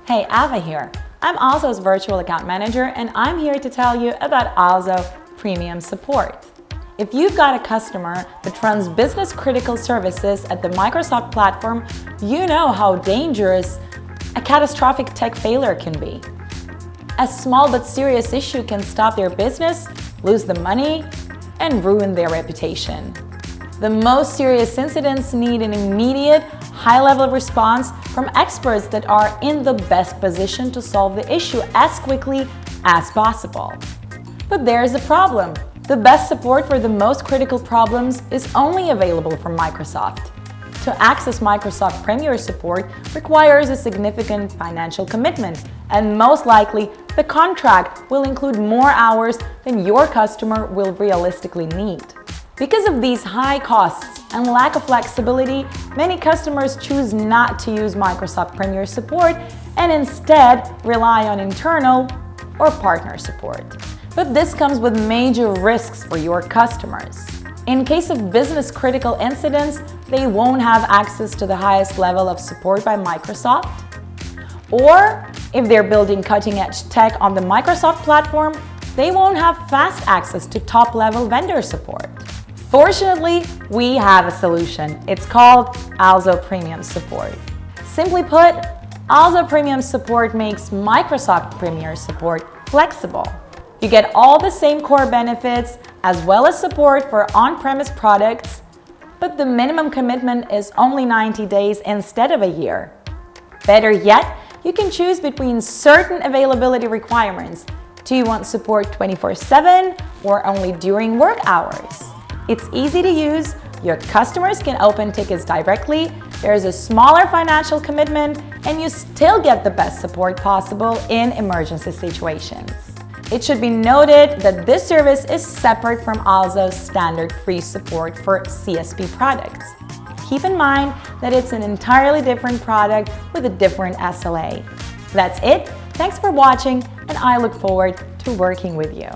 Hey, Ava here. I'm ALSO's Virtual Account Manager, and I'm here to tell you about ALSO Premium Support. If you've got a customer that runs business-critical services at the Microsoft platform, you know how dangerous a catastrophic tech failure can be. A small but serious issue can stop their business, lose the money, and ruin their reputation. The most serious incidents need an immediate, high-level response from experts that are in the best position to solve the issue as quickly as possible. But there's a problem. The best support for the most critical problems is only available from Microsoft. To access Microsoft Premier support requires a significant financial commitment, and most likely the contract will include more hours than your customer will realistically need. Because of these high costs and lack of flexibility, many customers choose not to use Microsoft Premier support and instead rely on internal or partner support. But this comes with major risks for your customers. In case of business-critical incidents, they won't have access to the highest level of support by Microsoft. Or, if they're building cutting-edge tech on the Microsoft platform, they won't have fast access to top-level vendor support. Fortunately, we have a solution. It's called ALSO Premium Support. Simply put, ALSO Premium Support makes Microsoft Premier support flexible. You get all the same core benefits as well as support for on-premise products, but the minimum commitment is only 90 days instead of a year. Better yet, you can choose between certain availability requirements. Do you want support 24/7 or only during work hours? It's easy to use, your customers can open tickets directly, there's a smaller financial commitment, and you still get the best support possible in emergency situations. It should be noted that this service is separate from ALSO's standard free support for CSP products. Keep in mind that it's an entirely different product with a different SLA. That's it. Thanks for watching, and I look forward to working with you.